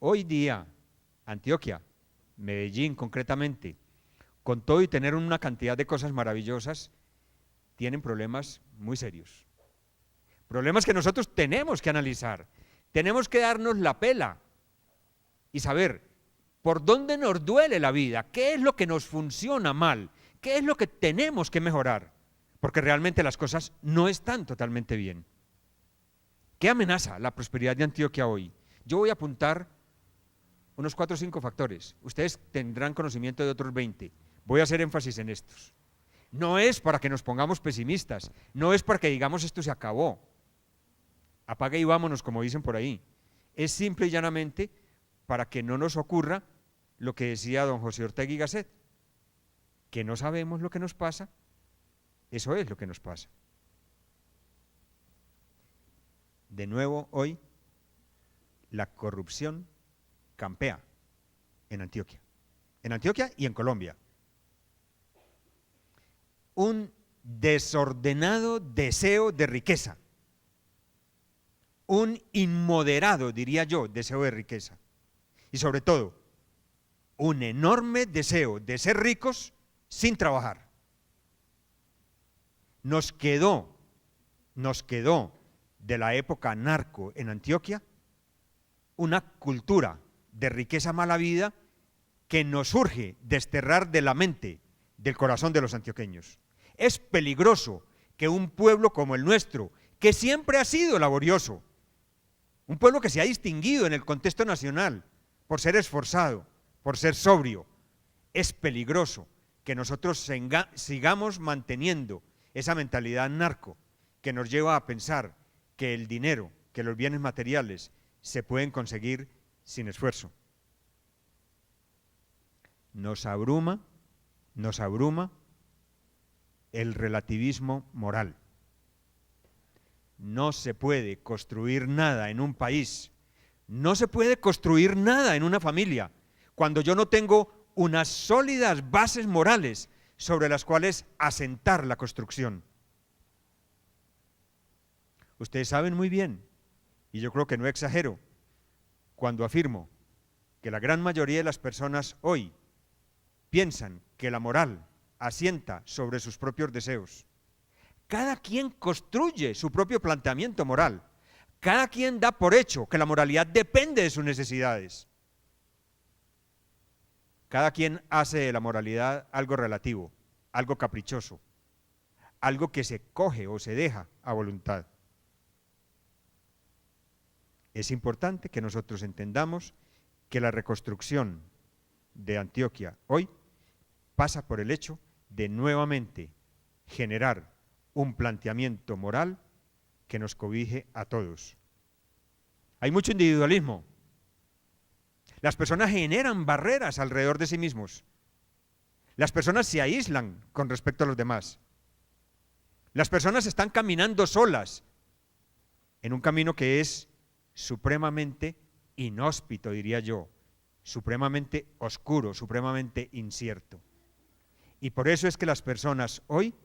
Hoy día, Antioquia, Medellín concretamente, con todo y tener una cantidad de cosas maravillosas, tienen problemas muy serios. Problemas que nosotros tenemos que analizar, tenemos que darnos la pela y saber por dónde nos duele la vida, qué es lo que nos funciona mal, qué es lo que tenemos que mejorar, porque realmente las cosas no están totalmente bien. ¿Qué amenaza la prosperidad de Antioquia hoy? Yo voy a apuntar unos 4 o 5 factores, ustedes tendrán conocimiento de otros 20, voy a hacer énfasis en estos. No es para que nos pongamos pesimistas, no es para que digamos esto se acabó, apague y vámonos como dicen por ahí, es simple y llanamente para que no nos ocurra lo que decía don José Ortega y Gasset, que no sabemos lo que nos pasa, eso es lo que nos pasa. De nuevo hoy, la corrupción campea en Antioquia y en Colombia. Un desordenado deseo de riqueza, un inmoderado, diría yo, deseo de riqueza, y sobre todo, un enorme deseo de ser ricos sin trabajar. Nos quedó de la época narco en Antioquia una cultura de riqueza mala vida que nos urge desterrar de la mente, del corazón de los antioqueños. Es peligroso que un pueblo como el nuestro, que siempre ha sido laborioso, un pueblo que se ha distinguido en el contexto nacional por ser esforzado, por ser sobrio, es peligroso que nosotros sigamos manteniendo esa mentalidad narco que nos lleva a pensar que el dinero, que los bienes materiales se pueden conseguir sin esfuerzo. Nos abruma el relativismo moral. No se puede construir nada en un país, no se puede construir nada en una familia cuando yo no tengo unas sólidas bases morales sobre las cuales asentar la construcción. Ustedes saben muy bien, y yo creo que no exagero, cuando afirmo que la gran mayoría de las personas hoy piensan que la moral asienta sobre sus propios deseos. Cada quien construye su propio planteamiento moral. Cada quien da por hecho que la moralidad depende de sus necesidades. Cada quien hace de la moralidad algo relativo, algo caprichoso, algo que se coge o se deja a voluntad. Es importante que nosotros entendamos que la reconstrucción de Antioquia hoy pasa por el hecho de nuevamente generar un planteamiento moral que nos cobije a todos. Hay mucho individualismo. Las personas generan barreras alrededor de sí mismos. Las personas se aíslan con respecto a los demás. Las personas están caminando solas en un camino que es supremamente inhóspito, diría yo, supremamente oscuro, supremamente incierto. Y por eso es que las personas hoy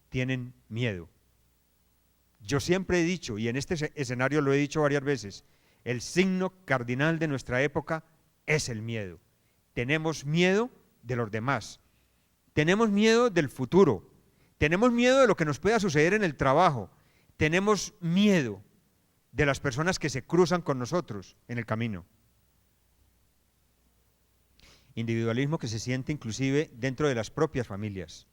tienen miedo. Yo siempre he dicho, y en este escenario lo he dicho varias veces, el signo cardinal de nuestra época es el miedo. Tenemos miedo de los demás, tenemos miedo del futuro, tenemos miedo de lo que nos pueda suceder en el trabajo, tenemos miedo de las personas que se cruzan con nosotros en el camino. Individualismo que se siente inclusive dentro de las propias familias.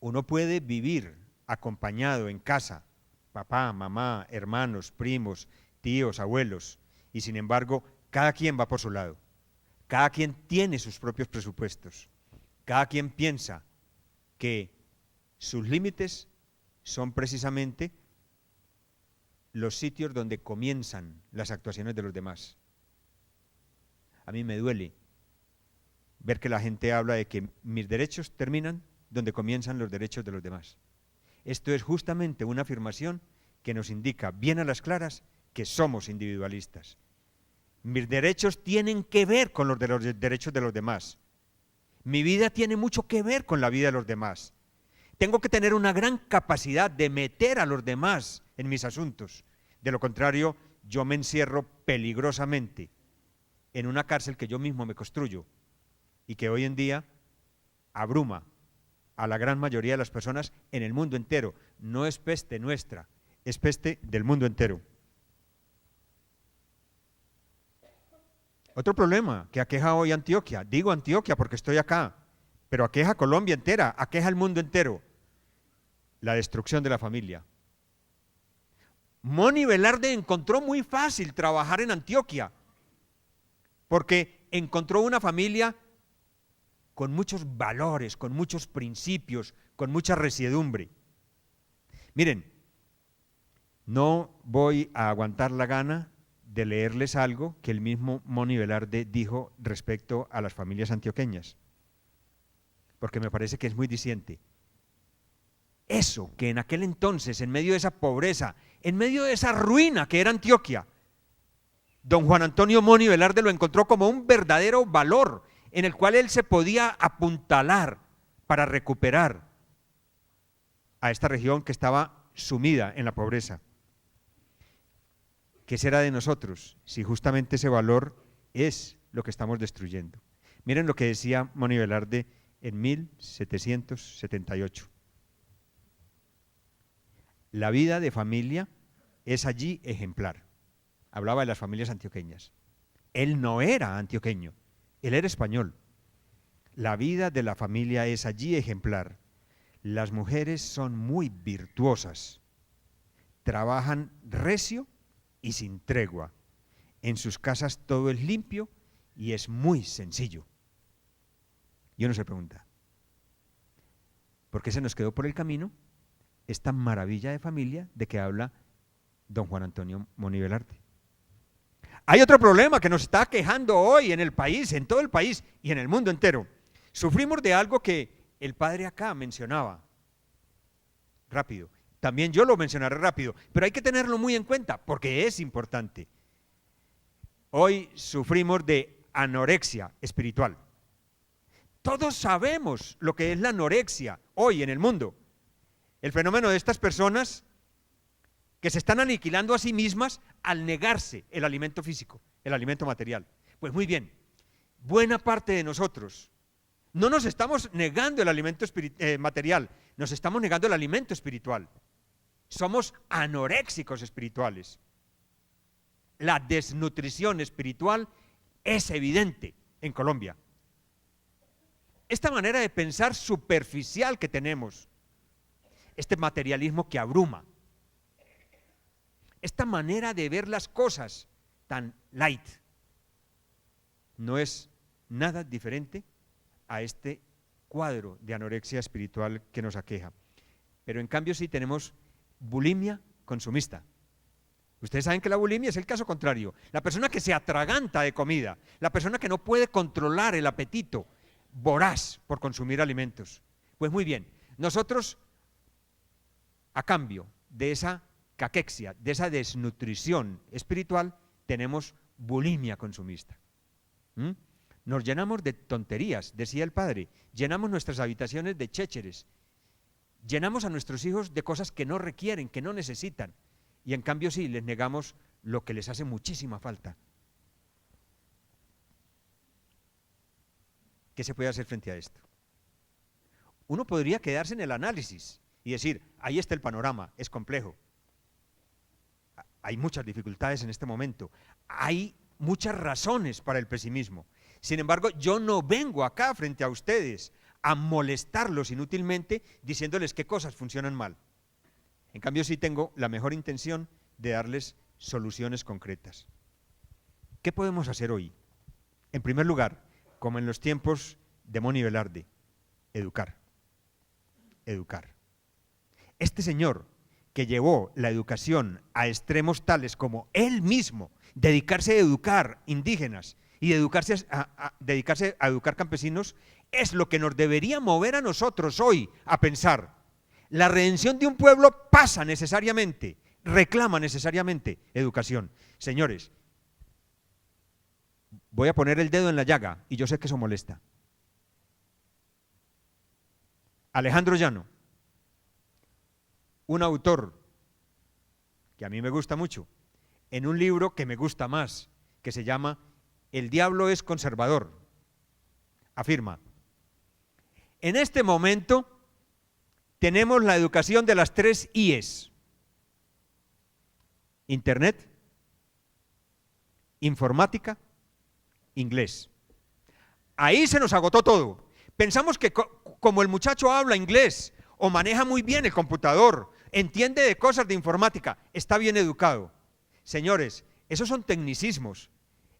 Uno puede vivir acompañado en casa, papá, mamá, hermanos, primos, tíos, abuelos, y sin embargo, cada quien va por su lado. Cada quien tiene sus propios presupuestos. Cada quien piensa que sus límites son precisamente los sitios donde comienzan las actuaciones de los demás. A mí me duele ver que la gente habla de que mis derechos terminan donde comienzan los derechos de los demás. Esto es justamente una afirmación que nos indica bien a las claras que somos individualistas. Mis derechos tienen que ver con los derechos de los demás. Mi vida tiene mucho que ver con la vida de los demás. Tengo que tener una gran capacidad de meter a los demás en mis asuntos. De lo contrario, yo me encierro peligrosamente en una cárcel que yo mismo me construyo y que hoy en día abruma a la gran mayoría de las personas en el mundo entero. No es peste nuestra, es peste del mundo entero. Otro problema que aqueja hoy Antioquia, digo Antioquia porque estoy acá, pero aqueja Colombia entera, aqueja el mundo entero, la destrucción de la familia. Moni Velarde encontró muy fácil trabajar en Antioquia, porque encontró una familia con muchos valores, con muchos principios, con mucha resiedumbre. Miren, no voy a aguantar la gana de leerles algo que el mismo Moni Velarde dijo respecto a las familias antioqueñas, porque me parece que es muy diciente. Eso que en aquel entonces, en medio de esa pobreza, en medio de esa ruina que era Antioquia, don Juan Antonio Moni Velarde lo encontró como un verdadero valor en el cual él se podía apuntalar para recuperar a esta región que estaba sumida en la pobreza. ¿Qué será de nosotros si justamente ese valor es lo que estamos destruyendo? Miren lo que decía Moni Velarde en 1778. La vida de familia es allí ejemplar. Hablaba de las familias antioqueñas. Él no era antioqueño, él era español. La vida de la familia es allí ejemplar. Las mujeres son muy virtuosas, trabajan recio y sin tregua. En sus casas todo es limpio y es muy sencillo. Y uno se pregunta, ¿por qué se nos quedó por el camino esta maravilla de familia de que habla don Juan Antonio Moni Velarde? Hay otro problema que nos está quejando hoy en el país, en todo el país y en el mundo entero. Sufrimos de algo que el padre acá mencionaba. Rápido. También yo lo mencionaré rápido, pero hay que tenerlo muy en cuenta porque es importante. Hoy sufrimos de anorexia espiritual. Todos sabemos lo que es la anorexia hoy en el mundo. El fenómeno de estas personas que se están aniquilando a sí mismas al negarse el alimento físico, el alimento material. Pues muy bien, buena parte de nosotros no nos estamos negando el alimento material, nos estamos negando el alimento espiritual. Somos anoréxicos espirituales. La desnutrición espiritual es evidente en Colombia. Esta manera de pensar superficial que tenemos, este materialismo que abruma, esta manera de ver las cosas tan light, no es nada diferente a este cuadro de anorexia espiritual que nos aqueja. Pero en cambio sí tenemos bulimia consumista. Ustedes saben que la bulimia es el caso contrario. La persona que se atraganta de comida, la persona que no puede controlar el apetito voraz por consumir alimentos. Pues muy bien, nosotros a cambio de esa caquexia, de esa desnutrición espiritual, tenemos bulimia consumista. Nos llenamos de tonterías, decía el padre, llenamos nuestras habitaciones de chécheres, llenamos a nuestros hijos de cosas que no requieren, que no necesitan, y en cambio sí, les negamos lo que les hace muchísima falta. ¿Qué se puede hacer frente a esto? Uno podría quedarse en el análisis y decir, ahí está el panorama, es complejo. Hay muchas dificultades en este momento, hay muchas razones para el pesimismo. Sin embargo, yo no vengo acá frente a ustedes a molestarlos inútilmente diciéndoles qué cosas funcionan mal. En cambio, sí tengo la mejor intención de darles soluciones concretas. ¿Qué podemos hacer hoy? En primer lugar, como en los tiempos de Moni Velarde, educar. Educar. Este señor que llevó la educación a extremos tales como él mismo, dedicarse a educar indígenas y dedicarse a educar campesinos, es lo que nos debería mover a nosotros hoy a pensar. La redención de un pueblo pasa necesariamente, reclama necesariamente educación. Señores, voy a poner el dedo en la llaga y yo sé que eso molesta. Alejandro Llano, un autor que a mí me gusta mucho, en un libro que me gusta más, que se llama El diablo es conservador. Afirma: en este momento tenemos la educación de las 3 I's: Internet, informática, inglés. Ahí se nos agotó todo. Pensamos que como el muchacho habla inglés o maneja muy bien el computador, entiende de cosas de informática, está bien educado. Señores, esos son tecnicismos.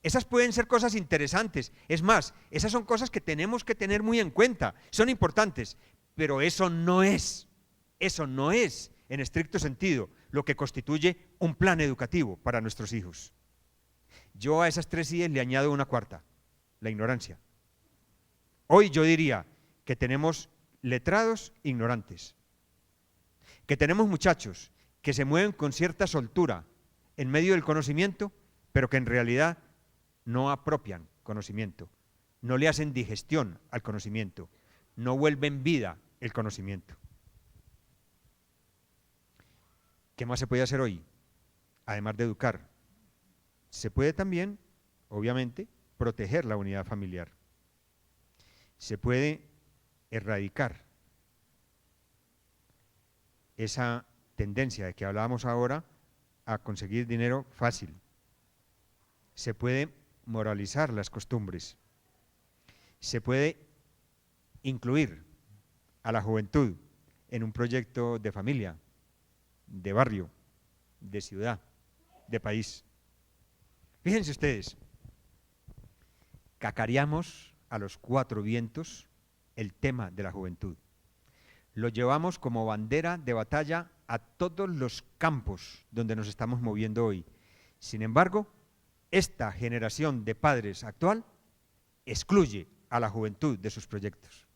Esas pueden ser cosas interesantes. Es más, esas son cosas que tenemos que tener muy en cuenta. Son importantes, pero eso no es en estricto sentido lo que constituye un plan educativo para nuestros hijos. Yo a esas 3 I's le añado una cuarta: la ignorancia. Hoy yo diría que tenemos letrados ignorantes, que tenemos muchachos que se mueven con cierta soltura en medio del conocimiento, pero que en realidad no apropian conocimiento, no le hacen digestión al conocimiento, no vuelven vida el conocimiento. ¿Qué más se puede hacer hoy? Además de educar, se puede también, obviamente, proteger la unidad familiar. Se puede erradicar esa tendencia de que hablábamos ahora a conseguir dinero fácil. Se puede moralizar las costumbres. Se puede incluir a la juventud en un proyecto de familia, de barrio, de ciudad, de país. Fíjense ustedes, cacareamos a los 4 vientos el tema de la juventud. Lo llevamos como bandera de batalla a todos los campos donde nos estamos moviendo hoy. Sin embargo, esta generación de padres actual excluye a la juventud de sus proyectos.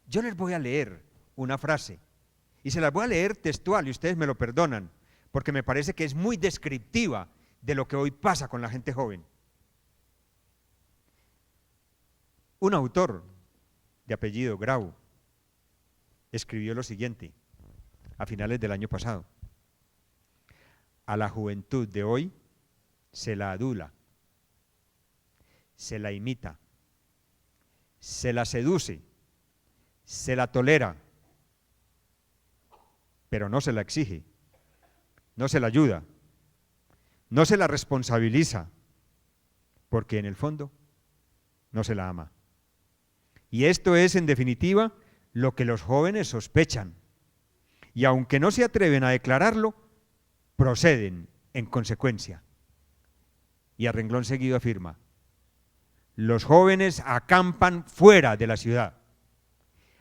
Yo les voy a leer una frase, y se las voy a leer textual, y ustedes me lo perdonan, porque me parece que es muy descriptiva de lo que hoy pasa con la gente joven. Un autor de apellido Grau escribió lo siguiente a finales del año pasado: a la juventud de hoy se la adula, se la imita, se la seduce, se la tolera, pero no se la exige, no se la ayuda, no se la responsabiliza, porque en el fondo no se la ama. Y esto es, en definitiva, lo que los jóvenes sospechan. Y aunque no se atreven a declararlo, proceden en consecuencia. Y a renglón seguido afirma: los jóvenes acampan fuera de la ciudad.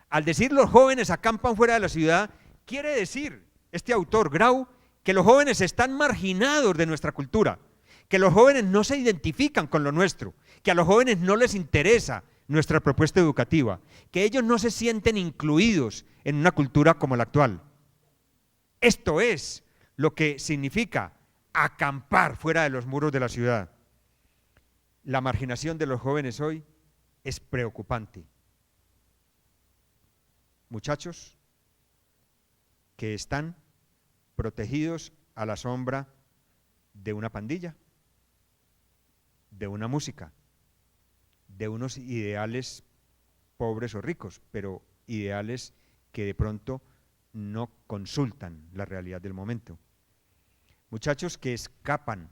Al decir los jóvenes acampan fuera de la ciudad, quiere decir este autor Grau que los jóvenes están marginados de nuestra cultura, que los jóvenes no se identifican con lo nuestro, que a los jóvenes no les interesa nuestra propuesta educativa, que ellos no se sienten incluidos en una cultura como la actual. Esto es lo que significa acampar fuera de los muros de la ciudad. La marginación de los jóvenes hoy es preocupante. Muchachos que están protegidos a la sombra de una pandilla, de una música, de unos ideales pobres o ricos, pero ideales que de pronto no consultan la realidad del momento. Muchachos que escapan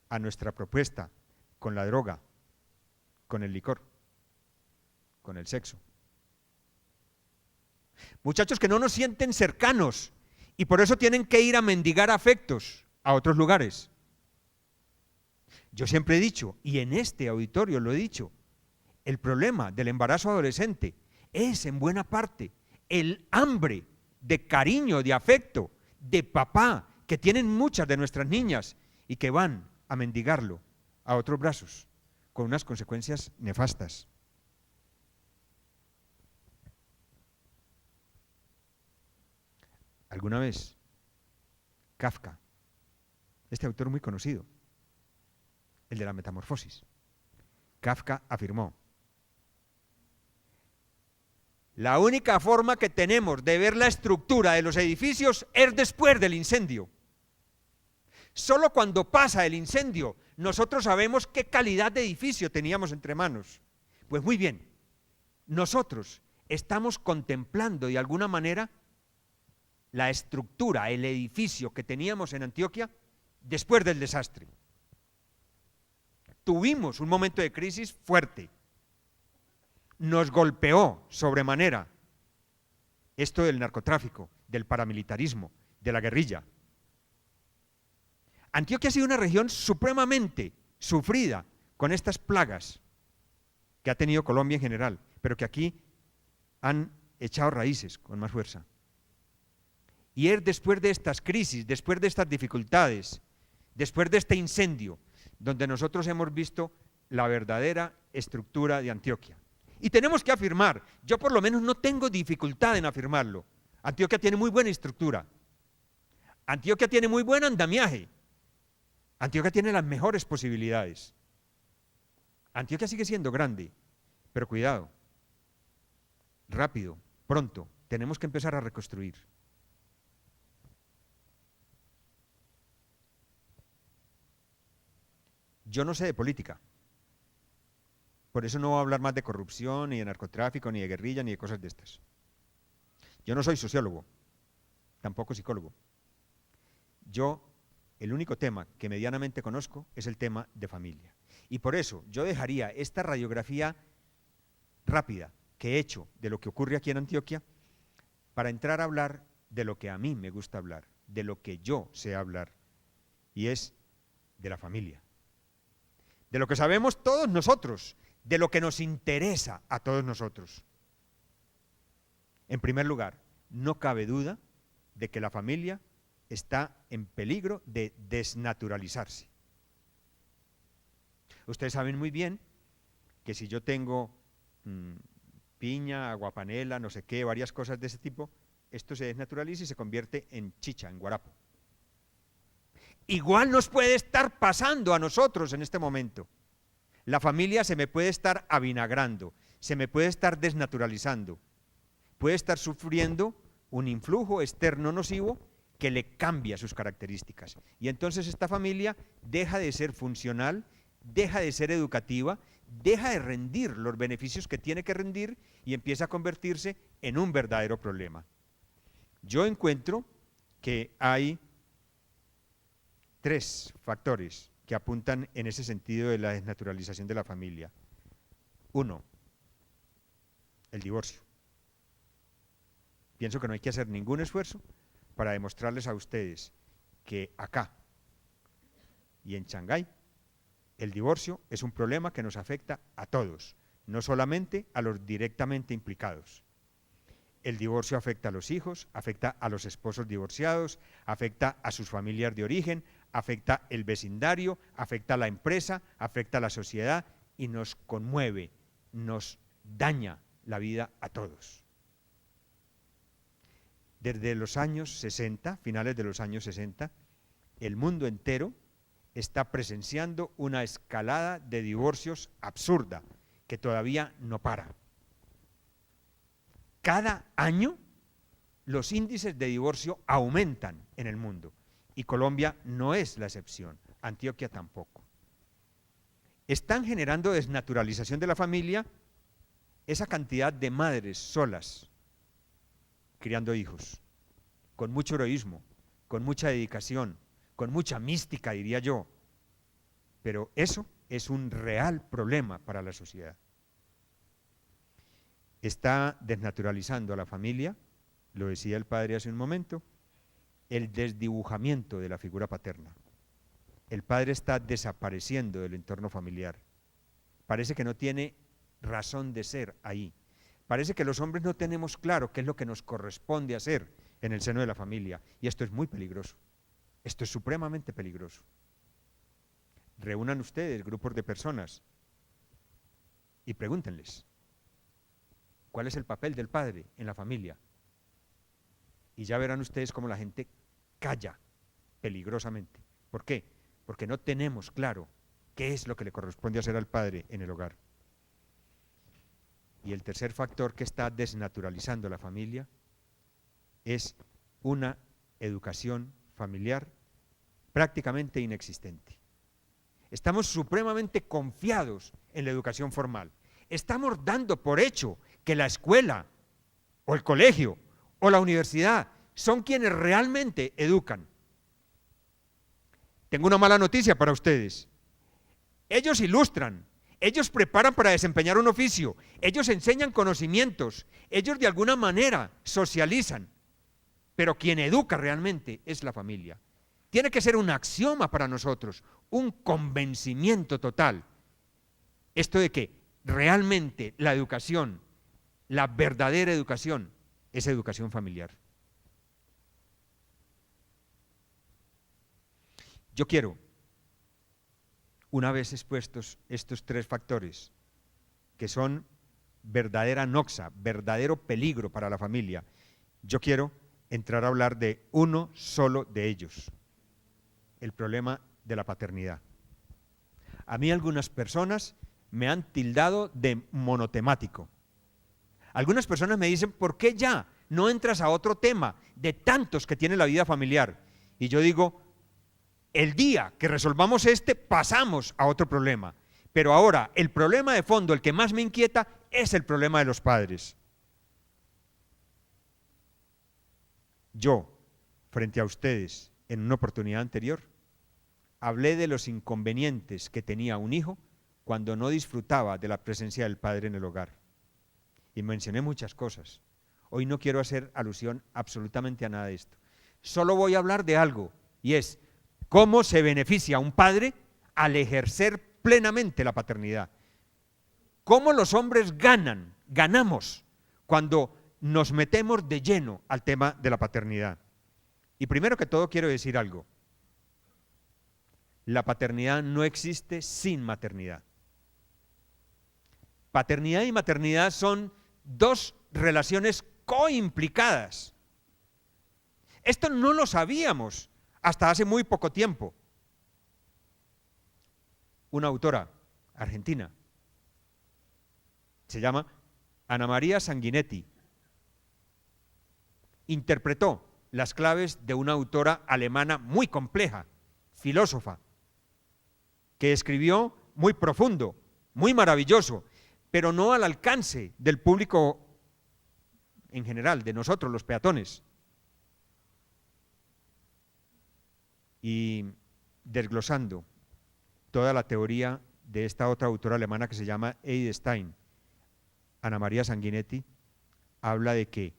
a nuestra propuesta con la droga, con el licor, con el sexo. Muchachos que no nos sienten cercanos y por eso tienen que ir a mendigar afectos a otros lugares. Yo siempre he dicho, y en este auditorio lo he dicho, el problema del embarazo adolescente es en buena parte el hambre de cariño, de afecto, de papá, que tienen muchas de nuestras niñas y que van a mendigarlo a otros brazos, con unas consecuencias nefastas. Alguna vez, Kafka, este autor muy conocido, el de la Metamorfosis, Kafka afirmó: la única forma que tenemos de ver la estructura de los edificios es después del incendio. Solo cuando pasa el incendio, nosotros sabemos qué calidad de edificio teníamos entre manos. Pues muy bien, nosotros estamos contemplando de alguna manera la estructura, el edificio que teníamos en Antioquia después del desastre. Tuvimos un momento de crisis fuerte. Nos golpeó sobremanera esto del narcotráfico, del paramilitarismo, de la guerrilla. Antioquia ha sido una región supremamente sufrida con estas plagas que ha tenido Colombia en general, pero que aquí han echado raíces con más fuerza. Y es después de estas crisis, después de estas dificultades, después de este incendio, donde nosotros hemos visto la verdadera estructura de Antioquia. Y tenemos que afirmar, yo por lo menos no tengo dificultad en afirmarlo, Antioquia tiene muy buena estructura, Antioquia tiene muy buen andamiaje, Antioquia tiene las mejores posibilidades. Antioquia sigue siendo grande, pero cuidado, rápido, pronto, tenemos que empezar a reconstruir. Yo no sé de política, por eso no voy a hablar más de corrupción, ni de narcotráfico, ni de guerrilla, ni de cosas de estas. Yo no soy sociólogo, tampoco psicólogo. Yo, el único tema que medianamente conozco es el tema de familia. Y por eso yo dejaría esta radiografía rápida que he hecho de lo que ocurre aquí en Antioquia para entrar a hablar de lo que a mí me gusta hablar, de lo que yo sé hablar, y es de la familia. De lo que sabemos todos nosotros, de lo que nos interesa a todos nosotros. En primer lugar, no cabe duda de que la familia está en peligro de desnaturalizarse. Ustedes saben muy bien que si yo tengo piña, aguapanela, no sé qué, varias cosas de ese tipo, esto se desnaturaliza y se convierte en chicha, en guarapo. Igual nos puede estar pasando a nosotros en este momento. La familia se me puede estar avinagrando, se me puede estar desnaturalizando, puede estar sufriendo un influjo externo nocivo que le cambia sus características. Y entonces esta familia deja de ser funcional, deja de ser educativa, deja de rendir los beneficios que tiene que rendir y empieza a convertirse en un verdadero problema. Yo encuentro que hay 3 factores que apuntan en ese sentido de la desnaturalización de la familia. 1, el divorcio. Pienso que no hay que hacer ningún esfuerzo para demostrarles a ustedes que acá y en Shanghái el divorcio es un problema que nos afecta a todos, no solamente a los directamente implicados. El divorcio afecta a los hijos, afecta a los esposos divorciados, afecta a sus familias de origen, afecta el vecindario, afecta a la empresa, afecta a la sociedad y nos conmueve, nos daña la vida a todos. Desde los años 60, finales de los años 60, el mundo entero está presenciando una escalada de divorcios absurda que todavía no para. Cada año los índices de divorcio aumentan en el mundo y Colombia no es la excepción, Antioquia tampoco. Están generando desnaturalización de la familia esa cantidad de madres solas criando hijos, con mucho heroísmo, con mucha dedicación, con mucha mística, diría yo, pero eso es un real problema para la sociedad. Está desnaturalizando a la familia, lo decía el padre hace un momento, el desdibujamiento de la figura paterna. El padre está desapareciendo del entorno familiar. Parece que no tiene razón de ser ahí. Parece que los hombres no tenemos claro qué es lo que nos corresponde hacer en el seno de la familia. Y esto es muy peligroso. Esto es supremamente peligroso. Reúnan ustedes grupos de personas y pregúntenles, ¿cuál es el papel del padre en la familia? Y ya verán ustedes cómo la gente calla peligrosamente. ¿Por qué? Porque no tenemos claro qué es lo que le corresponde hacer al padre en el hogar. Y el tercer factor que está desnaturalizando la familia es una educación familiar prácticamente inexistente. Estamos supremamente confiados en la educación formal. Estamos dando por hecho que la escuela o el colegio o la universidad son quienes realmente educan. Tengo una mala noticia para ustedes. Ellos ilustran, ellos preparan para desempeñar un oficio, ellos enseñan conocimientos, ellos de alguna manera socializan, pero quien educa realmente es la familia. Tiene que ser un axioma para nosotros, un convencimiento total. Esto de que realmente la educación, la verdadera educación, es educación familiar. Yo quiero, una vez expuestos estos tres factores, que son verdadera noxa, verdadero peligro para la familia, yo quiero entrar a hablar de uno solo de ellos, el problema de la paternidad. A mí algunas personas me han tildado de monotemático. Algunas personas me dicen, ¿por qué ya no entras a otro tema de tantos que tiene la vida familiar? Y yo digo, el día que resolvamos este, pasamos a otro problema. Pero ahora, el problema de fondo, el que más me inquieta, es el problema de los padres. Yo, frente a ustedes, en una oportunidad anterior, hablé de los inconvenientes que tenía un hijo cuando no disfrutaba de la presencia del padre en el hogar. Y mencioné muchas cosas. Hoy no quiero hacer alusión absolutamente a nada de esto. Solo voy a hablar de algo, y es cómo se beneficia un padre al ejercer plenamente la paternidad. Cómo los hombres ganamos cuando nos metemos de lleno al tema de la paternidad. Y primero que todo quiero decir algo. La paternidad no existe sin maternidad. Paternidad y maternidad son dos relaciones coimplicadas. Esto no lo sabíamos hasta hace muy poco tiempo. Una autora argentina, se llama Ana María Sanguinetti, interpretó las claves de una autora alemana muy compleja, filósofa, que escribió muy profundo, muy maravilloso, pero no al alcance del público en general, de nosotros los peatones. Y desglosando toda la teoría de esta otra autora alemana que se llama Edith Stein, Ana María Sanguinetti habla de que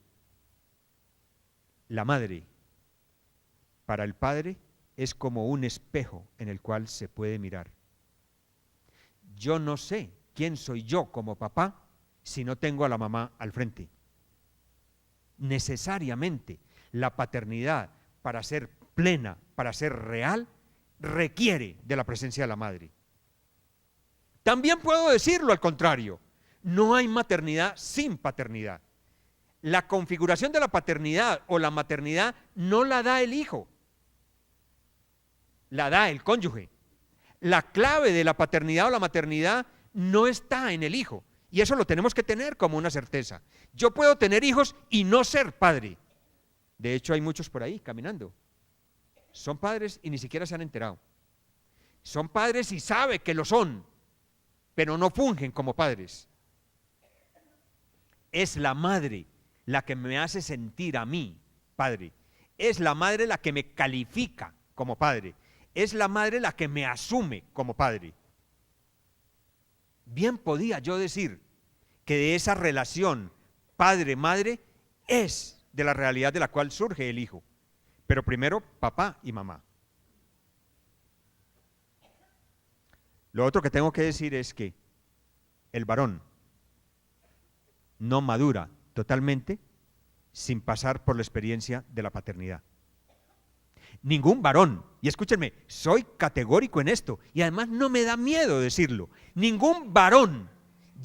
la madre para el padre es como un espejo en el cual se puede mirar. Yo no sé quién soy yo como papá si no tengo a la mamá al frente. Necesariamente la paternidad, para ser plena, para ser real, requiere de la presencia de la madre. También puedo decirlo al contrario, no hay maternidad sin paternidad. La configuración de la paternidad o la maternidad no la da el hijo, la da el cónyuge. La clave de la paternidad o la maternidad no está en el hijo, y eso lo tenemos que tener como una certeza. Yo puedo tener hijos y no ser padre. De hecho, hay muchos por ahí caminando. Son padres y ni siquiera se han enterado. Son padres y saben que lo son, pero no fungen como padres. Es la madre la que me hace sentir a mí padre. Es la madre la que me califica como padre. Es la madre la que me asume como padre. Bien podía yo decir que de esa relación padre-madre es de la realidad de la cual surge el hijo. Pero primero papá y mamá. Lo otro que tengo que decir es que el varón no madura totalmente sin pasar por la experiencia de la paternidad. Ningún varón, y escúchenme, soy categórico en esto, y además no me da miedo decirlo, ningún varón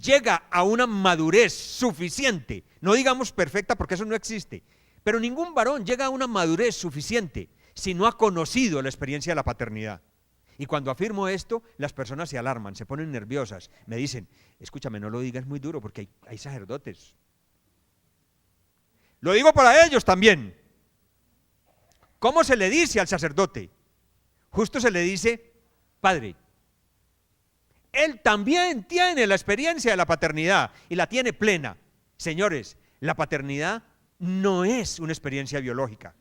llega a una madurez suficiente, no digamos perfecta porque eso no existe, pero ningún varón llega a una madurez suficiente si no ha conocido la experiencia de la paternidad. Y cuando afirmo esto, las personas se alarman, se ponen nerviosas, me dicen, escúchame, no lo digas muy duro porque hay sacerdotes. Lo digo para ellos también. ¿Cómo se le dice al sacerdote? justo se le dice padre. Él también tiene la experiencia de la paternidad y la tiene plena. Señores, la paternidad no es una experiencia biológica.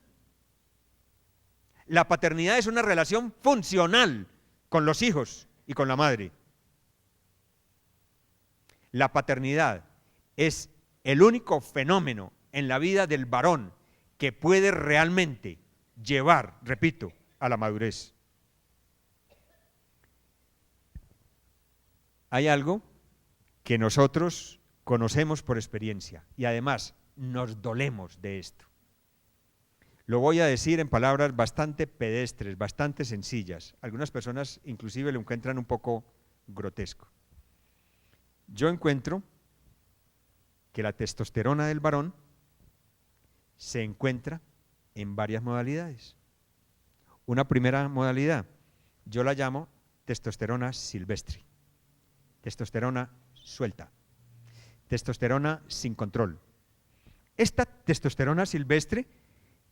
La paternidad es una relación funcional con los hijos y con la madre. La paternidad es el único fenómeno en la vida del varón que puede realmente llevar, repito, a la madurez. Hay algo que nosotros conocemos por experiencia y además nos dolemos de esto. Lo voy a decir en palabras bastante pedestres, bastante sencillas. Algunas personas inclusive lo encuentran un poco grotesco. Yo encuentro que la testosterona del varón se encuentra en varias modalidades. Una primera modalidad, yo la llamo testosterona silvestre, testosterona suelta, testosterona sin control. Esta testosterona silvestre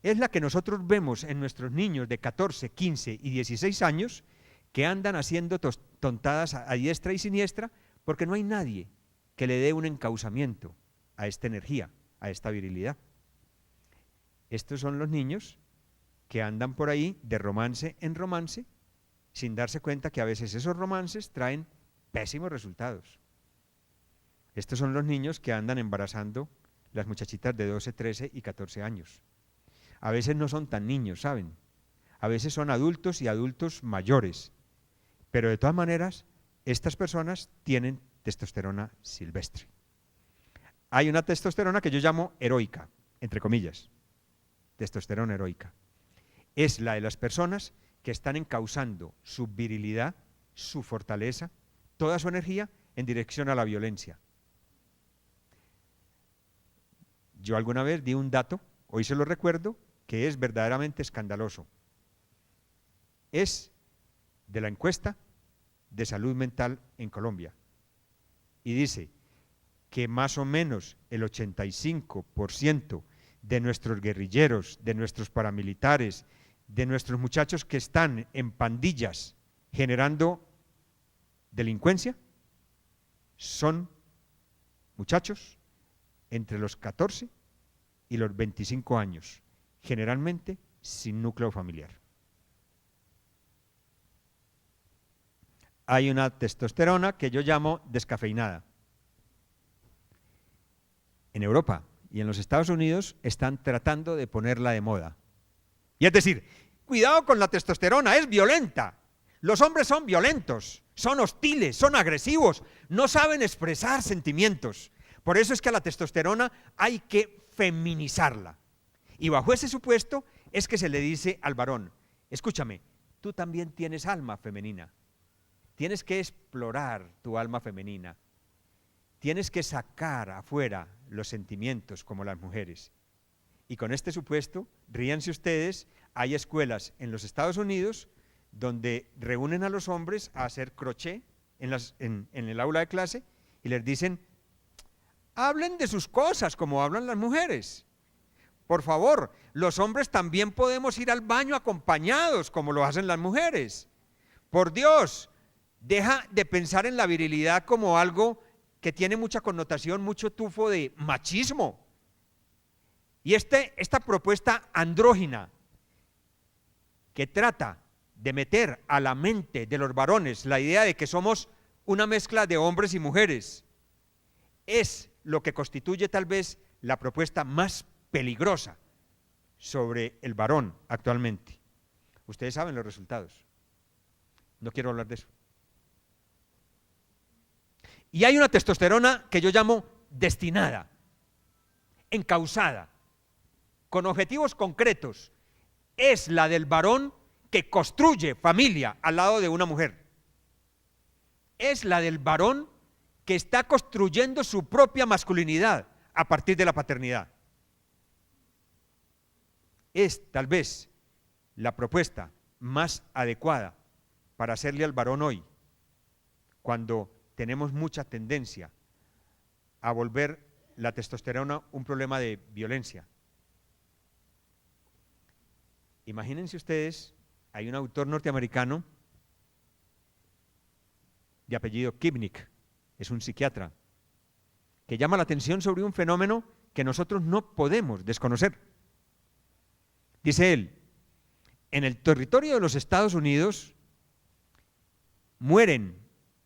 es la que nosotros vemos en nuestros niños de 14, 15 y 16 años que andan haciendo tontadas a diestra y siniestra porque no hay nadie que le dé un encauzamiento a esta energía, a esta virilidad. Estos son los niños que andan por ahí de romance en romance sin darse cuenta que a veces esos romances traen pésimos resultados. Estos son los niños que andan embarazando las muchachitas de 12, 13 y 14 años. A veces no son tan niños, ¿saben? A veces son adultos y adultos mayores. Pero de todas maneras, estas personas tienen testosterona silvestre. Hay una testosterona que yo llamo heroica, entre comillas. Testosterona heroica. Es la de las personas que están encauzando su virilidad, su fortaleza, toda su energía en dirección a la violencia. Yo alguna vez di un dato, hoy se lo recuerdo, que es verdaderamente escandaloso. Es de la encuesta de salud mental en Colombia. Y dice que más o menos el 85% de nuestros guerrilleros, de nuestros paramilitares, de nuestros muchachos que están en pandillas generando delincuencia, son muchachos entre los 14 y los 25 años, generalmente sin núcleo familiar. Hay una testosterona que yo llamo descafeinada. En Europa y en los Estados Unidos están tratando de ponerla de moda. Y es decir, cuidado con la testosterona, es violenta. Los hombres son violentos, son hostiles, son agresivos, no saben expresar sentimientos. Por eso es que a la testosterona hay que feminizarla. Y bajo ese supuesto es que se le dice al varón, escúchame, tú también tienes alma femenina. Tienes que explorar tu alma femenina. Tienes que sacar afuera los sentimientos como las mujeres. Y con este supuesto, ríanse ustedes, hay escuelas en los Estados Unidos donde reúnen a los hombres a hacer crochet en el aula de clase y les dicen, hablen de sus cosas como hablan las mujeres. Por favor, los hombres también podemos ir al baño acompañados como lo hacen las mujeres. Por Dios, deja de pensar en la virilidad como algo que tiene mucha connotación, mucho tufo de machismo. Y esta propuesta andrógina que trata de meter a la mente de los varones la idea de que somos una mezcla de hombres y mujeres, es lo que constituye tal vez la propuesta más peligrosa sobre el varón actualmente. Ustedes saben los resultados. No quiero hablar de eso. Y hay una testosterona que yo llamo destinada, encauzada, con objetivos concretos. Es la del varón que construye familia al lado de una mujer. Es la del varón que está construyendo su propia masculinidad a partir de la paternidad. Es tal vez la propuesta más adecuada para hacerle al varón hoy, cuando tenemos mucha tendencia a volver la testosterona un problema de violencia. Imagínense ustedes Hay un autor norteamericano de apellido Kipnick, es un psiquiatra, que llama la atención sobre un fenómeno que nosotros no podemos desconocer. Dice él, en el territorio de los Estados Unidos mueren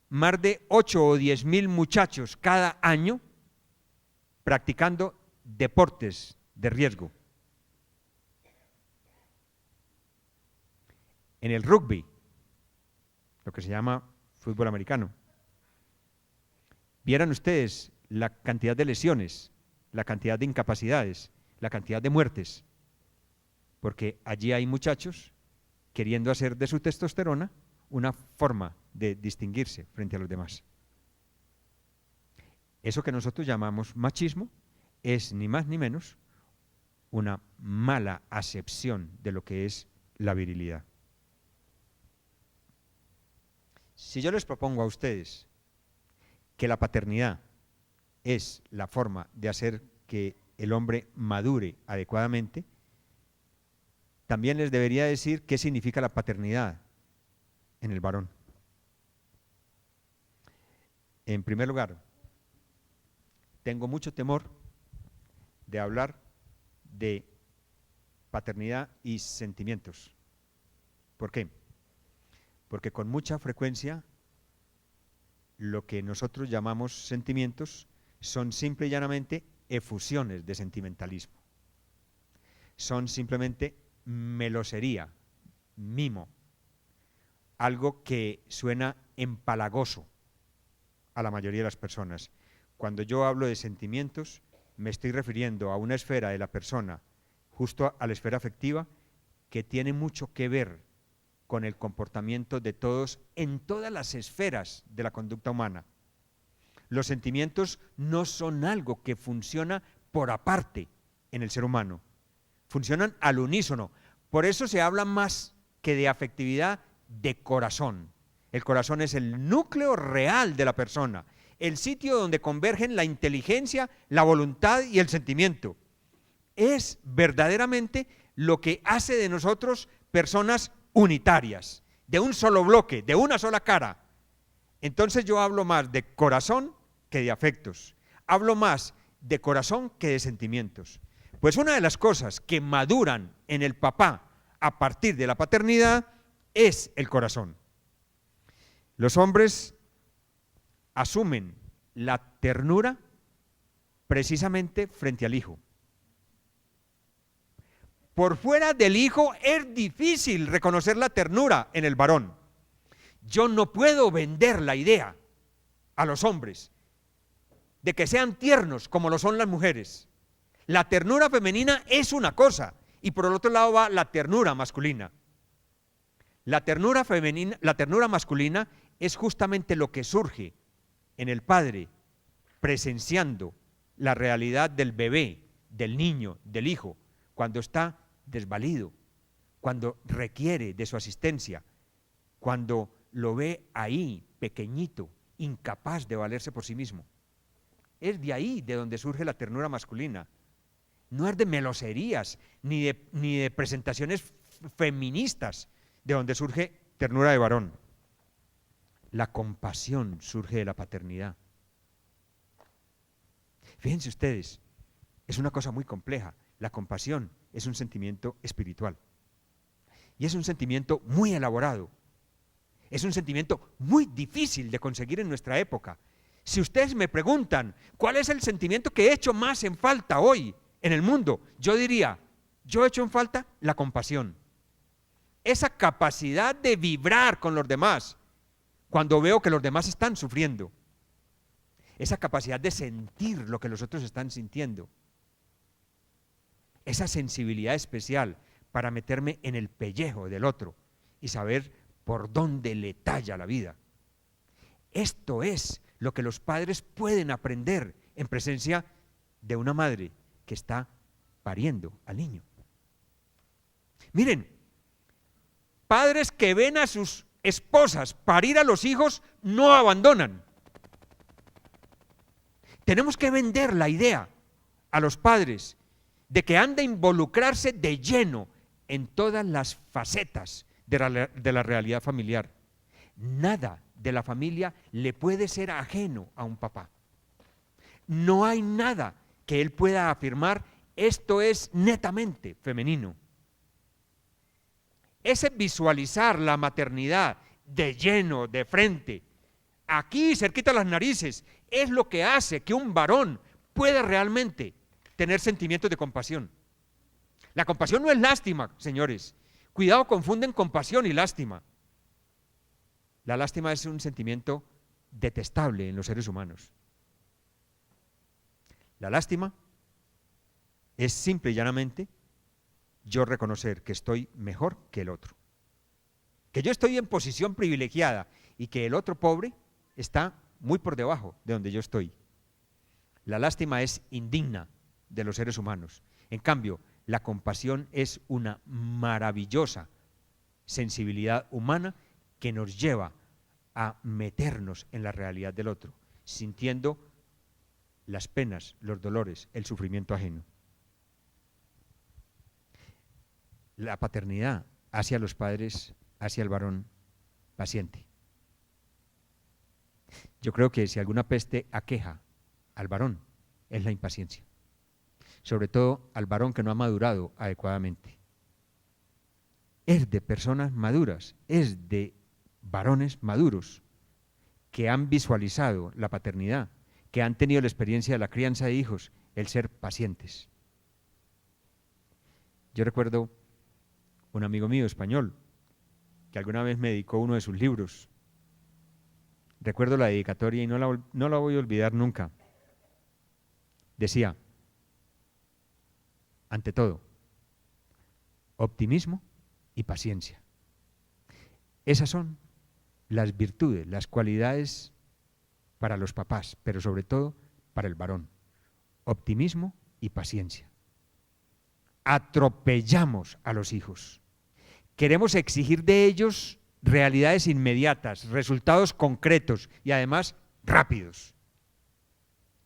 más de 8 o 10.000 muchachos cada año practicando deportes de riesgo. En el rugby, lo que se llama fútbol americano, vieran ustedes la cantidad de lesiones, la cantidad de incapacidades, la cantidad de muertes, porque allí hay muchachos queriendo hacer de su testosterona una forma de distinguirse frente a los demás. Eso que nosotros llamamos machismo es ni más ni menos una mala acepción de lo que es la virilidad. Si yo les propongo a ustedes que la paternidad es la forma de hacer que el hombre madure adecuadamente, también les debería decir qué significa la paternidad en el varón. En primer lugar, tengo mucho temor de hablar de paternidad y sentimientos. ¿Por qué? Porque con mucha frecuencia lo que nosotros llamamos sentimientos son simple y llanamente efusiones de sentimentalismo. Son simplemente melosería, mimo, algo que suena empalagoso a la mayoría de las personas. Cuando yo hablo de sentimientos, me estoy refiriendo a una esfera de la persona, justo a la esfera afectiva, que tiene mucho que ver con el comportamiento de todos en todas las esferas de la conducta humana. Los sentimientos no son algo que funciona por aparte en el ser humano, funcionan al unísono. Por eso se habla más que de afectividad, de corazón. El corazón es el núcleo real de la persona, el sitio donde convergen la inteligencia, la voluntad y el sentimiento. Es verdaderamente lo que hace de nosotros personas unitarias, de un solo bloque, de una sola cara. Entonces yo hablo más de corazón que de afectos, hablo más de corazón que de sentimientos. Pues una de las cosas que maduran en el papá a partir de la paternidad es el corazón. Los hombres asumen la ternura precisamente frente al hijo. Por fuera del hijo es difícil reconocer la ternura en el varón. Yo no puedo vender la idea a los hombres de que sean tiernos como lo son las mujeres. La ternura femenina es una cosa y por el otro lado va la ternura masculina. La ternura femenina, la ternura masculina es justamente lo que surge en el padre presenciando la realidad del bebé, del niño, del hijo, cuando está desvalido, cuando requiere de su asistencia, cuando lo ve ahí, pequeñito, incapaz de valerse por sí mismo. Es de ahí de donde surge la ternura masculina. No es de meloserías, ni de presentaciones feministas, de donde surge ternura de varón. La compasión surge de la paternidad. Fíjense ustedes, es una cosa muy compleja. La compasión es un sentimiento espiritual. Y es un sentimiento muy elaborado. Es un sentimiento muy difícil de conseguir en nuestra época. Si ustedes me preguntan, ¿cuál es el sentimiento que he hecho más en falta hoy en el mundo? Yo diría, yo he hecho en falta la compasión. Esa capacidad de vibrar con los demás cuando veo que los demás están sufriendo. Esa capacidad de sentir lo que los otros están sintiendo. Esa sensibilidad especial para meterme en el pellejo del otro y saber por dónde le talla la vida. Esto es lo que los padres pueden aprender en presencia de una madre que está pariendo al niño. Miren, padres que ven a sus esposas parir a los hijos no abandonan. Tenemos que vender la idea a los padres de que han de involucrarse de lleno en todas las facetas de la realidad familiar. Nada de la familia le puede ser ajeno a un papá. No hay nada que él pueda afirmar, esto es netamente femenino. Ese visualizar la maternidad de lleno, de frente, aquí cerquita de las narices, es lo que hace que un varón pueda realmente tener sentimientos de compasión. La compasión no es lástima, señores. Cuidado, confunden compasión y lástima. La lástima es un sentimiento detestable en los seres humanos. La lástima es simple y llanamente yo reconocer que estoy mejor que el otro, que yo estoy en posición privilegiada y que el otro pobre está muy por debajo de donde yo estoy. La lástima es indigna de los seres humanos. En cambio, la compasión es una maravillosa sensibilidad humana que nos lleva a meternos en la realidad del otro, sintiendo las penas, los dolores, el sufrimiento ajeno. La paternidad hacia los padres, hacia el varón paciente. Yo creo que si alguna peste aqueja al varón, es la impaciencia. Sobre todo al varón que no ha madurado adecuadamente. Es de personas maduras, es de varones maduros que han visualizado la paternidad, que han tenido la experiencia de la crianza de hijos, el ser pacientes. Yo recuerdo un amigo mío español que alguna vez me dedicó uno de sus libros. Recuerdo la dedicatoria y no la voy a olvidar nunca. Decía, ante todo, optimismo y paciencia. Esas son las virtudes, las cualidades para los papás, pero sobre todo para el varón. Optimismo y paciencia. Atropellamos a los hijos. Queremos exigir de ellos realidades inmediatas, resultados concretos y además rápidos.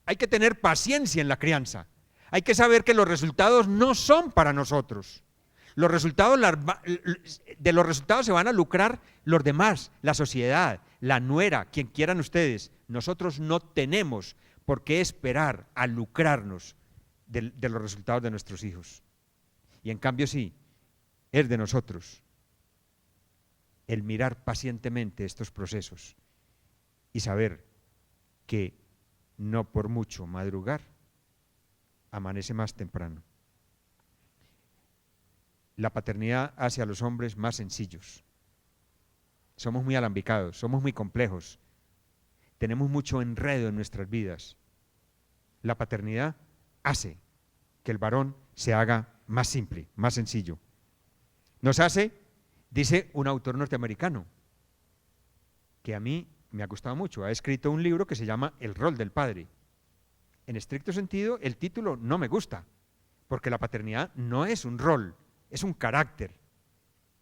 Hay que tener paciencia en la crianza. Hay que saber que los resultados no son para nosotros. De los resultados se van a lucrar los demás, la sociedad, la nuera, quien quieran ustedes. Nosotros no tenemos por qué esperar a lucrarnos de los resultados de nuestros hijos. Y en cambio sí, es de nosotros el mirar pacientemente estos procesos y saber que no por mucho madrugar, amanece más temprano. La paternidad hace a los hombres más sencillos. Somos muy alambicados, somos muy complejos, tenemos mucho enredo en nuestras vidas. La paternidad hace que el varón se haga más simple, más sencillo. Nos hace, dice un autor norteamericano, que a mí me ha gustado mucho, ha escrito un libro que se llama El rol del padre. En estricto sentido, el título no me gusta, porque la paternidad no es un rol, es un carácter.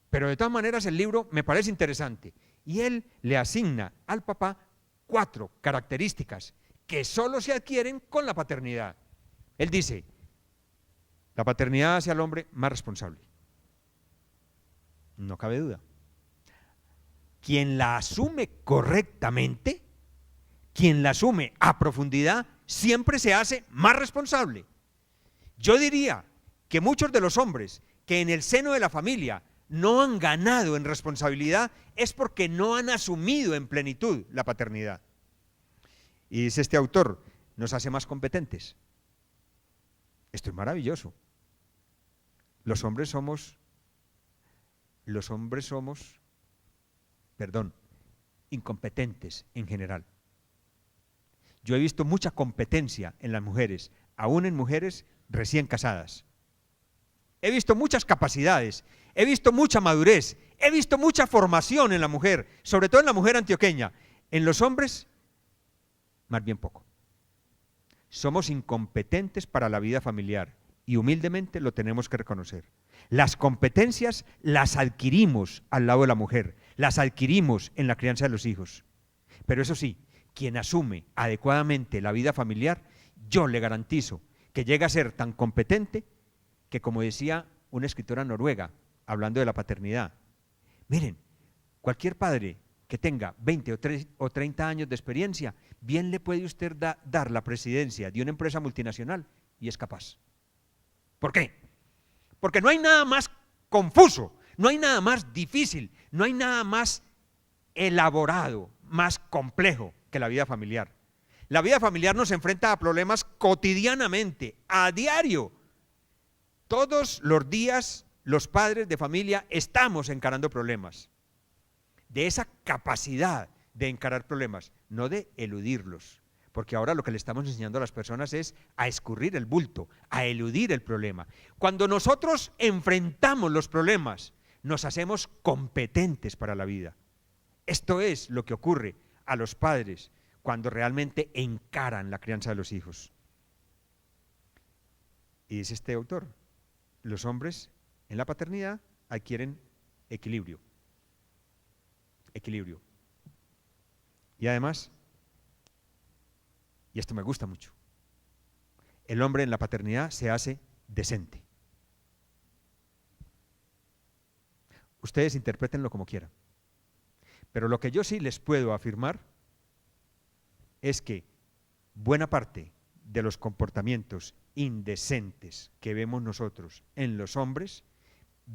Pero de todas maneras el libro me parece interesante. Y él le asigna al papá 4 características que solo se adquieren con la paternidad. Él dice, la paternidad hace al hombre más responsable. No cabe duda. Quien la asume correctamente, quien la asume a profundidad, siempre se hace más responsable. Yo diría que muchos de los hombres que en el seno de la familia no han ganado en responsabilidad es porque no han asumido en plenitud la paternidad. Y dice este autor, nos hace más competentes. Esto es maravilloso. Los hombres somos, incompetentes en general. Yo he visto mucha competencia en las mujeres, aún en mujeres recién casadas. He visto muchas capacidades, he visto mucha madurez, he visto mucha formación en la mujer, sobre todo en la mujer antioqueña. En los hombres, más bien poco. Somos incompetentes para la vida familiar y humildemente lo tenemos que reconocer. Las competencias las adquirimos al lado de la mujer, las adquirimos en la crianza de los hijos. Pero eso sí, quien asume adecuadamente la vida familiar, yo le garantizo que llega a ser tan competente que, como decía una escritora noruega, hablando de la paternidad, Miren, cualquier padre que tenga 20 o 30 años de experiencia, bien le puede usted dar la presidencia de una empresa multinacional y es capaz. ¿Por qué? Porque no hay nada más confuso, no hay nada más difícil, no hay nada más elaborado, más complejo que la vida familiar. La vida familiar nos enfrenta a problemas cotidianamente, a diario. Todos los días los padres de familia estamos encarando problemas. De esa capacidad de encarar problemas, no de eludirlos. Porque ahora lo que le estamos enseñando a las personas es a escurrir el bulto, a eludir el problema. Cuando nosotros enfrentamos los problemas, nos hacemos competentes para la vida. Esto es lo que ocurre a los padres cuando realmente encaran la crianza de los hijos. Y dice este autor, los hombres en la paternidad adquieren equilibrio. Equilibrio. Y además, y esto me gusta mucho, el hombre en la paternidad se hace decente. Ustedes interprétenlo como quieran. Pero lo que yo sí les puedo afirmar es que buena parte de los comportamientos indecentes que vemos nosotros en los hombres,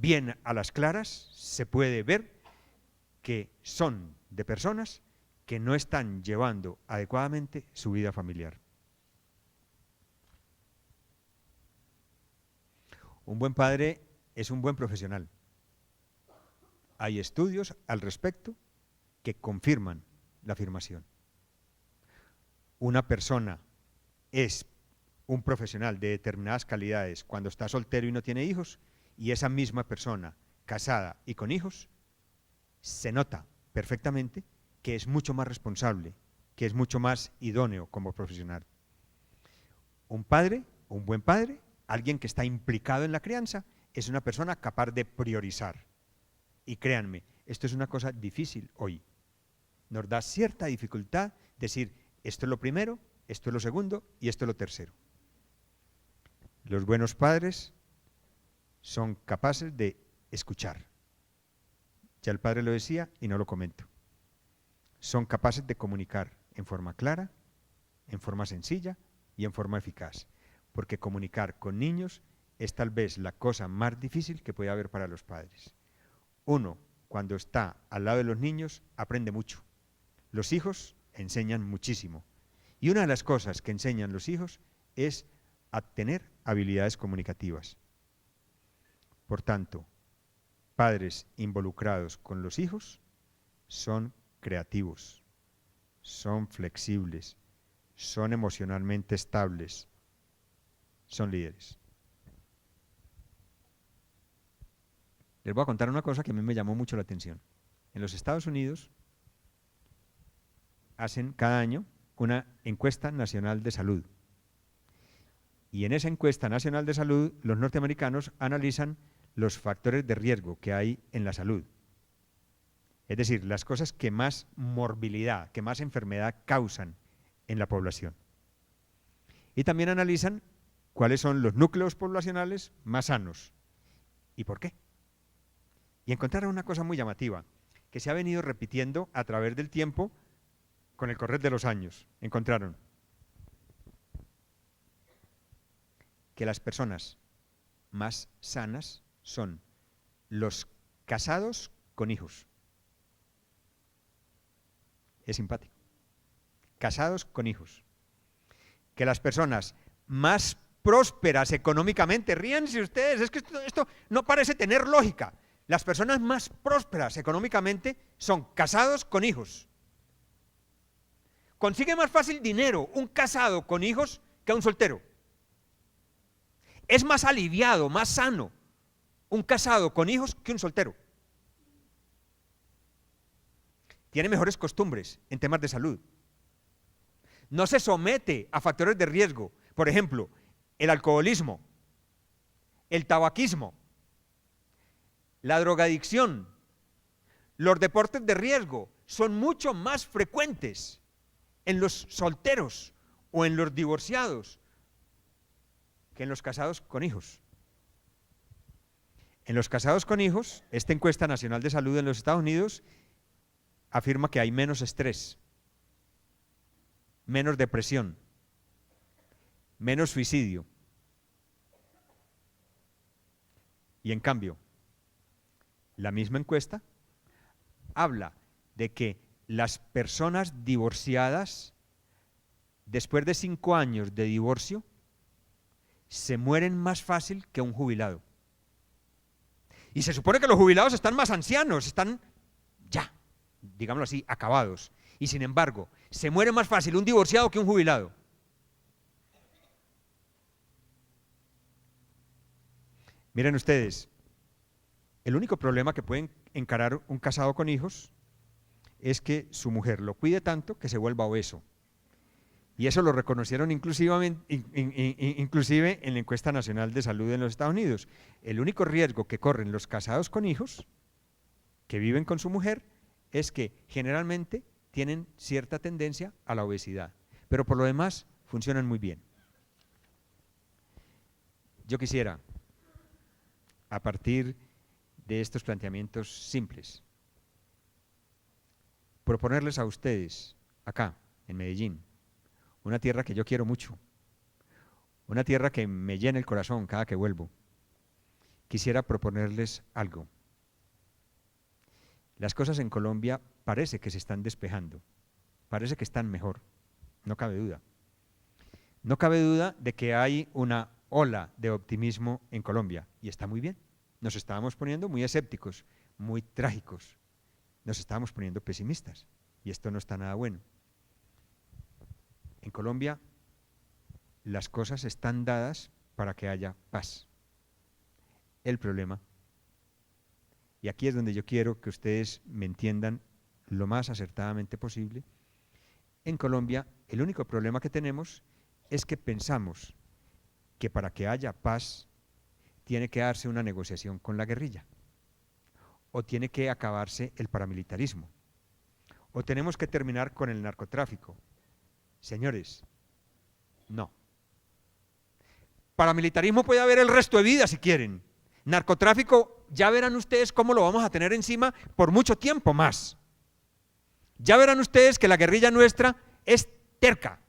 bien a las claras se puede ver que son de personas que no están llevando adecuadamente su vida familiar. Un buen padre es un buen profesional. Hay estudios al respecto que confirman la afirmación. Una persona es un profesional de determinadas calidades cuando está soltero y no tiene hijos, y esa misma persona casada y con hijos se nota perfectamente que es mucho más responsable, que es mucho más idóneo como profesional. Un padre, un buen padre, alguien que está implicado en la crianza, es una persona capaz de priorizar. Y créanme, esto es una cosa difícil hoy. Nos da cierta dificultad decir, esto es lo primero, esto es lo segundo y esto es lo tercero. Los buenos padres son capaces de escuchar. Ya el padre lo decía y no lo comento. Son capaces de comunicar en forma clara, en forma sencilla y en forma eficaz. Porque comunicar con niños es tal vez la cosa más difícil que puede haber para los padres. Uno, cuando está al lado de los niños, aprende mucho. Los hijos enseñan muchísimo. Y una de las cosas que enseñan los hijos es a tener habilidades comunicativas. Por tanto, padres involucrados con los hijos son creativos, son flexibles, son emocionalmente estables, son líderes. Les voy a contar una cosa que a mí me llamó mucho la atención. En los Estados Unidos hacen cada año una encuesta nacional de salud. Y en esa encuesta nacional de salud, los norteamericanos analizan los factores de riesgo que hay en la salud. Es decir, las cosas que más morbilidad, que más enfermedad causan en la población. Y también analizan cuáles son los núcleos poblacionales más sanos. ¿Y por qué? Y encontraron una cosa muy llamativa, que se ha venido repitiendo a través del tiempo con el correr de los años. Encontraron que las personas más sanas son los casados con hijos. Es simpático. Casados con hijos. Que las personas más prósperas económicamente, ríanse ustedes, es que esto no parece tener lógica. Las personas más prósperas económicamente son casados con hijos. Consigue más fácil dinero un casado con hijos que un soltero. Es más aliviado, más sano un casado con hijos que un soltero. Tiene mejores costumbres en temas de salud. No se somete a factores de riesgo. Por ejemplo, el alcoholismo, el tabaquismo, la drogadicción, los deportes de riesgo son mucho más frecuentes en los solteros o en los divorciados que en los casados con hijos. En los casados con hijos, esta encuesta nacional de salud en los Estados Unidos afirma que hay menos estrés, menos depresión, menos suicidio. Y en cambio, la misma encuesta habla de que las personas divorciadas, después de 5 años de divorcio, se mueren más fácil que un jubilado. Y se supone que los jubilados están más ancianos, están ya, digámoslo así, acabados. Y sin embargo, se muere más fácil un divorciado que un jubilado. Miren ustedes, el único problema que pueden encarar un casado con hijos es que su mujer lo cuide tanto que se vuelva obeso. Y eso lo reconocieron inclusive en la encuesta nacional de salud en los Estados Unidos. El único riesgo que corren los casados con hijos que viven con su mujer es que generalmente tienen cierta tendencia a la obesidad, pero por lo demás funcionan muy bien. Yo quisiera, a partir de estos planteamientos simples, proponerles a ustedes, acá, en Medellín, una tierra que yo quiero mucho, una tierra que me llena el corazón cada que vuelvo. Quisiera proponerles algo. Las cosas en Colombia parece que se están despejando, parece que están mejor, no cabe duda. No cabe duda de que hay una ola de optimismo en Colombia, y está muy bien. Nos estábamos poniendo muy escépticos, muy trágicos, nos estábamos poniendo pesimistas, y esto no está nada bueno. En Colombia las cosas están dadas para que haya paz. El problema, y aquí es donde yo quiero que ustedes me entiendan lo más acertadamente posible, en Colombia el único problema que tenemos es que pensamos que para que haya paz tiene que darse una negociación con la guerrilla, o tiene que acabarse el paramilitarismo, o tenemos que terminar con el narcotráfico. Señores, no. Paramilitarismo puede haber el resto de vida si quieren. Narcotráfico, ya verán ustedes cómo lo vamos a tener encima por mucho tiempo más. Ya verán ustedes que la guerrilla nuestra es terca.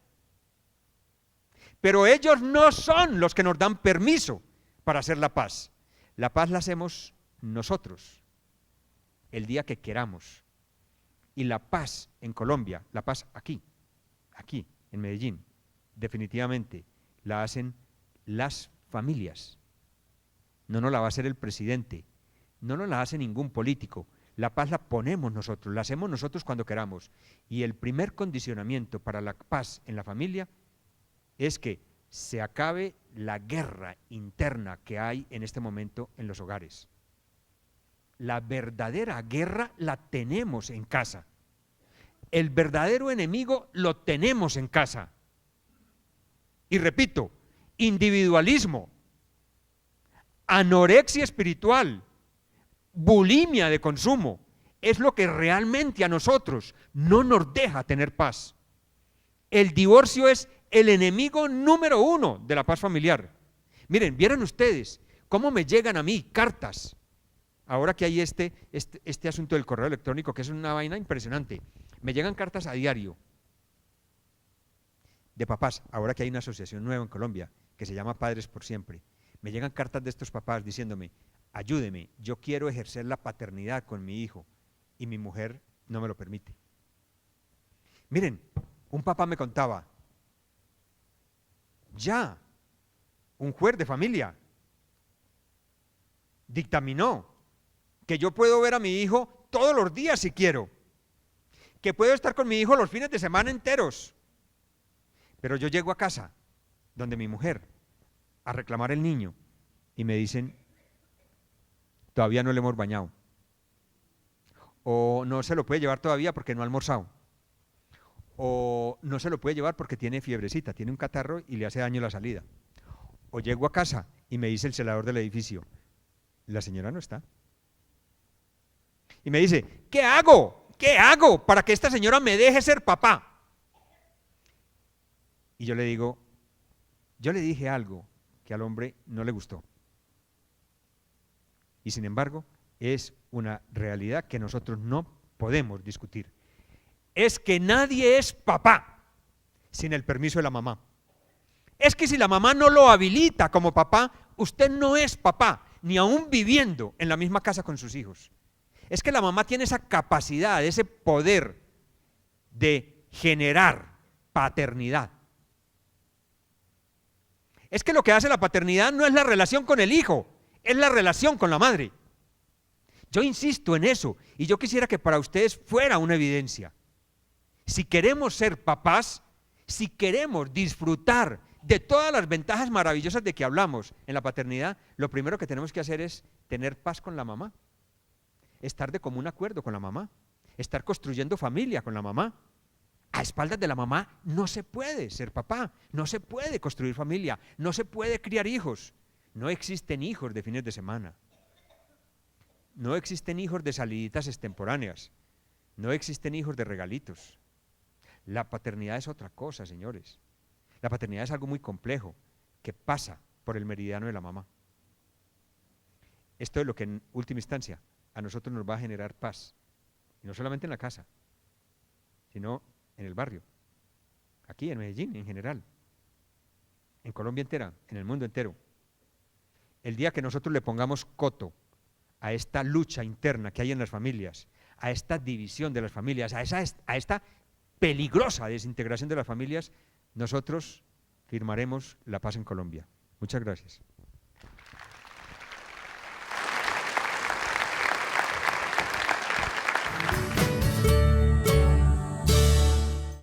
Pero ellos no son los que nos dan permiso para hacer la paz. La paz la hacemos nosotros, el día que queramos. Y la paz en Colombia, la paz aquí, en Medellín, definitivamente la hacen las familias. No nos la va a hacer el presidente, no nos la hace ningún político. La paz la ponemos nosotros, la hacemos nosotros cuando queramos. Y el primer condicionamiento para la paz en la familia es que se acabe la guerra interna que hay en este momento en los hogares. La verdadera guerra la tenemos en casa. El verdadero enemigo lo tenemos en casa. Y repito, individualismo, anorexia espiritual, bulimia de consumo, es lo que realmente a nosotros no nos deja tener paz. El divorcio es el enemigo número 1 de la paz familiar. Miren, vieron ustedes cómo me llegan a mí cartas, ahora que hay este asunto del correo electrónico, que es una vaina impresionante. Me llegan cartas a diario de papás, ahora que hay una asociación nueva en Colombia que se llama Padres por Siempre. Me llegan cartas de estos papás diciéndome, ayúdeme, yo quiero ejercer la paternidad con mi hijo y mi mujer no me lo permite. Miren, un papá me contaba, ya un juez de familia dictaminó que yo puedo ver a mi hijo todos los días si quiero, que puedo estar con mi hijo los fines de semana enteros, pero yo llego a casa donde mi mujer a reclamar el niño y me dicen, todavía no le hemos bañado, o no se lo puede llevar todavía porque no ha almorzado, o no se lo puede llevar porque tiene fiebrecita, tiene un catarro y le hace daño la salida, o llego a casa y me dice el celador del edificio, la señora no está, y me dice, ¿qué hago? ¿Qué hago para que esta señora me deje ser papá? Y yo le digo, yo le dije algo que al hombre no le gustó. Y sin embargo, es una realidad que nosotros no podemos discutir. Es que nadie es papá sin el permiso de la mamá. Es que si la mamá no lo habilita como papá, usted no es papá, ni aún viviendo en la misma casa con sus hijos. Es que la mamá tiene esa capacidad, ese poder de generar paternidad. Es que lo que hace la paternidad no es la relación con el hijo, es la relación con la madre. Yo insisto en eso y yo quisiera que para ustedes fuera una evidencia. Si queremos ser papás, si queremos disfrutar de todas las ventajas maravillosas de que hablamos en la paternidad, lo primero que tenemos que hacer es tener paz con la mamá, estar de común acuerdo con la mamá, estar construyendo familia con la mamá. A espaldas de la mamá no se puede ser papá, no se puede construir familia, no se puede criar hijos. No existen hijos de fines de semana, no existen hijos de saliditas extemporáneas, no existen hijos de regalitos. La paternidad es otra cosa, señores. La paternidad es algo muy complejo que pasa por el meridiano de la mamá. Esto es lo que en última instancia a nosotros nos va a generar paz, y no solamente en la casa, sino en el barrio, aquí en Medellín en general, en Colombia entera, en el mundo entero. El día que nosotros le pongamos coto a esta lucha interna que hay en las familias, a esta división de las familias, a esta peligrosa desintegración de las familias, nosotros firmaremos la paz en Colombia. Muchas gracias.